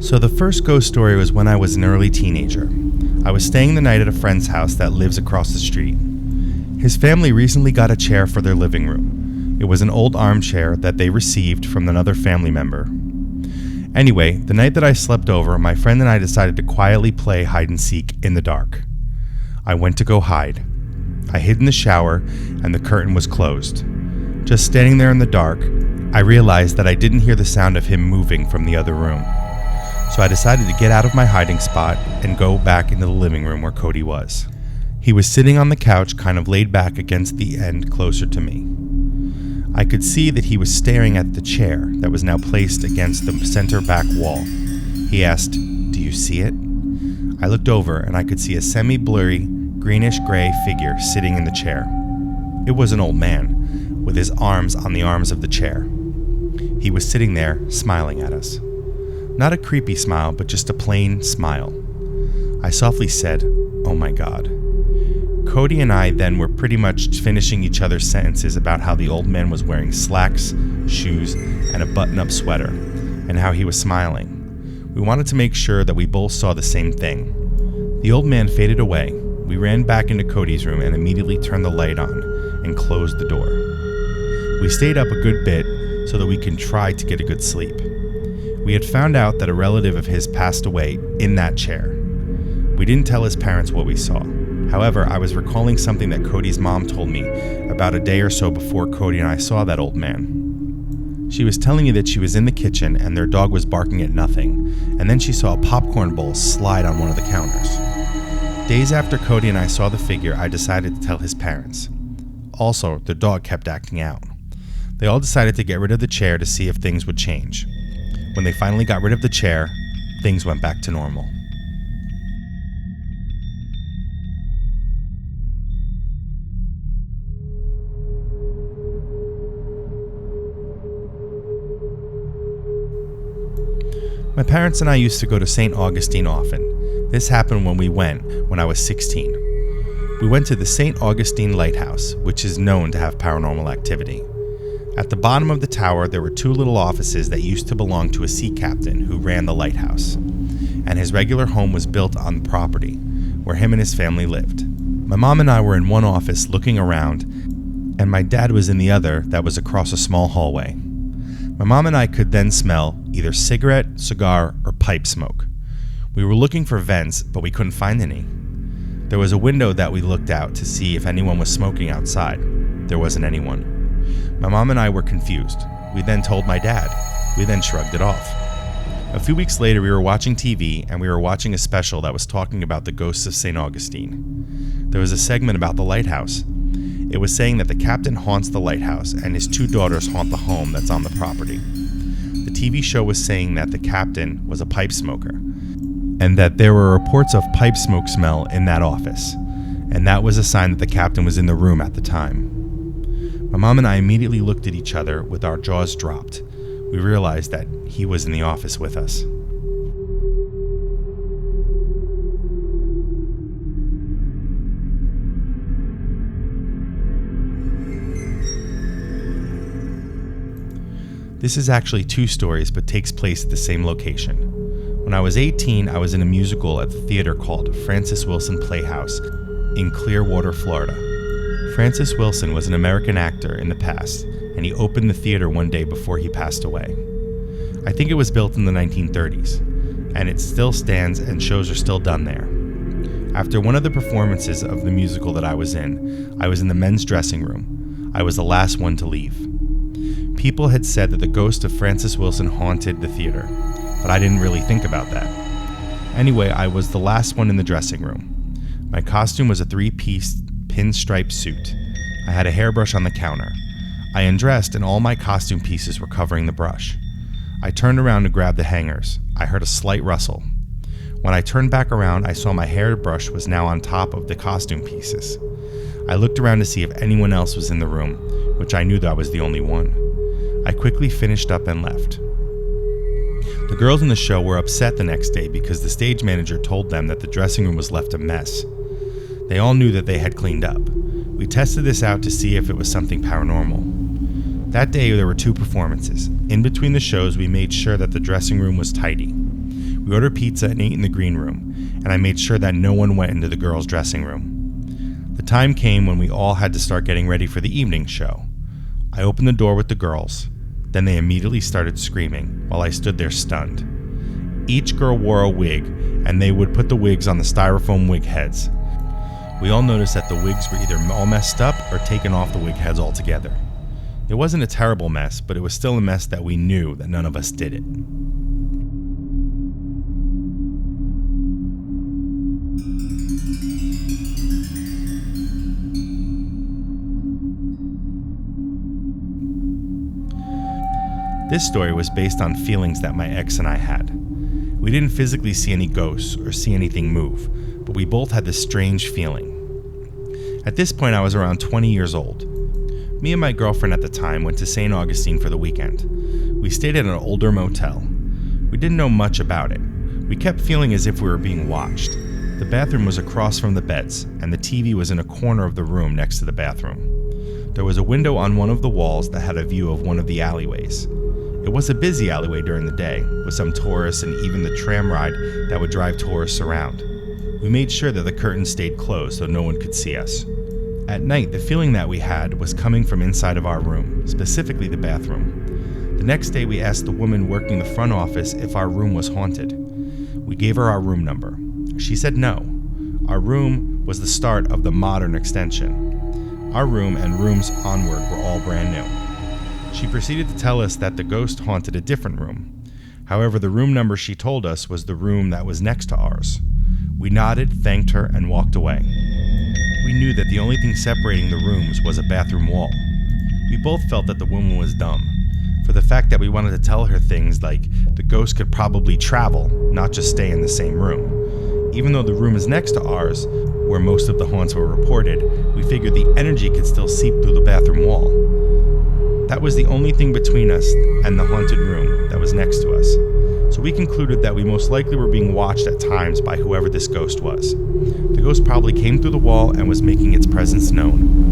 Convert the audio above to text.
So the first ghost story was when I was an early teenager. I was staying the night at a friend's house that lives across the street. His family recently got a chair for their living room. It was an old armchair that they received from another family member. Anyway, the night that I slept over, my friend and I decided to quietly play hide and seek in the dark. I went to go hide. I hid in the shower and the curtain was closed. Just standing there in the dark, I realized that I didn't hear the sound of him moving from the other room. So I decided to get out of my hiding spot and go back into the living room where Cody was. He was sitting on the couch, kind of laid back against the end closer to me. I could see that he was staring at the chair that was now placed against the center back wall. He asked, "Do you see it?" I looked over and I could see a semi-blurry, greenish-gray figure sitting in the chair. It was an old man, with his arms on the arms of the chair. He was sitting there, smiling at us. Not a creepy smile, but just a plain smile. I softly said, "Oh my God." Cody and I then were pretty much finishing each other's sentences about how the old man was wearing slacks, shoes, and a button-up sweater, and how he was smiling. We wanted to make sure that we both saw the same thing. The old man faded away. We ran back into Cody's room and immediately turned the light on and closed the door. We stayed up a good bit so that we could try to get a good sleep. We had found out that a relative of his passed away in that chair. We didn't tell his parents what we saw. However, I was recalling something that Cody's mom told me about a day or so before Cody and I saw that old man. She was telling me that she was in the kitchen and their dog was barking at nothing, and then she saw a popcorn bowl slide on one of the counters. Days after Cody and I saw the figure, I decided to tell his parents. Also, the dog kept acting out. They all decided to get rid of the chair to see if things would change. When they finally got rid of the chair, things went back to normal. My parents and I used to go to St. Augustine often. This happened when I was 16. We went to the St. Augustine Lighthouse, which is known to have paranormal activity. At the bottom of the tower, there were two little offices that used to belong to a sea captain who ran the lighthouse, and his regular home was built on the property, where him and his family lived. My mom and I were in one office looking around, and my dad was in the other that was across a small hallway. My mom and I could then smell either cigarette, cigar, or pipe smoke. We were looking for vents, but we couldn't find any. There was a window that we looked out to see if anyone was smoking outside. There wasn't anyone. My mom and I were confused. We then told my dad. We then shrugged it off. A few weeks later, we were watching TV, and we were watching a special that was talking about the ghosts of St. Augustine. There was a segment about the lighthouse. It was saying that the captain haunts the lighthouse, and his two daughters haunt the home that's on the property. The TV show was saying that the captain was a pipe smoker, and that there were reports of pipe smoke smell in that office, and that was a sign that the captain was in the room at the time. My mom and I immediately looked at each other with our jaws dropped. We realized that he was in the office with us. This is actually two stories, but takes place at the same location. When I was 18, I was in a musical at the theater called Francis Wilson Playhouse in Clearwater, Florida. Francis Wilson was an American actor in the past, and he opened the theater one day before he passed away. I think it was built in the 1930s, and it still stands and shows are still done there. After one of the performances of the musical that I was in the men's dressing room. I was the last one to leave. People had said that the ghost of Francis Wilson haunted the theater, but I didn't really think about that. Anyway, I was the last one in the dressing room. My costume was a 3-piece pinstripe suit. I had a hairbrush on the counter. I undressed and all my costume pieces were covering the brush. I turned around to grab the hangers. I heard a slight rustle. When I turned back around, I saw my hairbrush was now on top of the costume pieces. I looked around to see if anyone else was in the room, which I knew that I was the only one. I quickly finished up and left. The girls in the show were upset the next day because the stage manager told them that the dressing room was left a mess. They all knew that they had cleaned up. We tested this out to see if it was something paranormal. That day there were 2 performances. In between the shows, we made sure that the dressing room was tidy. We ordered pizza and ate in the green room, and I made sure that no one went into the girls' dressing room. The time came when we all had to start getting ready for the evening show. I opened the door with the girls. Then they immediately started screaming while I stood there stunned. Each girl wore a wig, and they would put the wigs on the styrofoam wig heads. We all noticed that the wigs were either all messed up or taken off the wig heads altogether. It wasn't a terrible mess, but it was still a mess that we knew that none of us did it. This story was based on feelings that my ex and I had. We didn't physically see any ghosts or see anything move, but we both had this strange feeling. At this point, I was around 20 years old. Me and my girlfriend at the time went to St. Augustine for the weekend. We stayed at an older motel. We didn't know much about it. We kept feeling as if we were being watched. The bathroom was across from the beds, and the TV was in a corner of the room next to the bathroom. There was a window on one of the walls that had a view of one of the alleyways. It was a busy alleyway during the day, with some tourists and even the tram ride that would drive tourists around. We made sure that the curtains stayed closed so no one could see us. At night, the feeling that we had was coming from inside of our room, specifically the bathroom. The next day, we asked the woman working the front office if our room was haunted. We gave her our room number. She said no. Our room was the start of the modern extension. Our room and rooms onward were all brand new. She proceeded to tell us that the ghost haunted a different room. However, the room number she told us was the room that was next to ours. We nodded, thanked her, and walked away. We knew that the only thing separating the rooms was a bathroom wall. We both felt that the woman was dumb, for the fact that we wanted to tell her things like the ghost could probably travel, not just stay in the same room. Even though the room is next to ours, where most of the haunts were reported, we figured the energy could still seep through the bathroom wall. That was the only thing between us and the haunted room that was next to us. So we concluded that we most likely were being watched at times by whoever this ghost was. The ghost probably came through the wall and was making its presence known.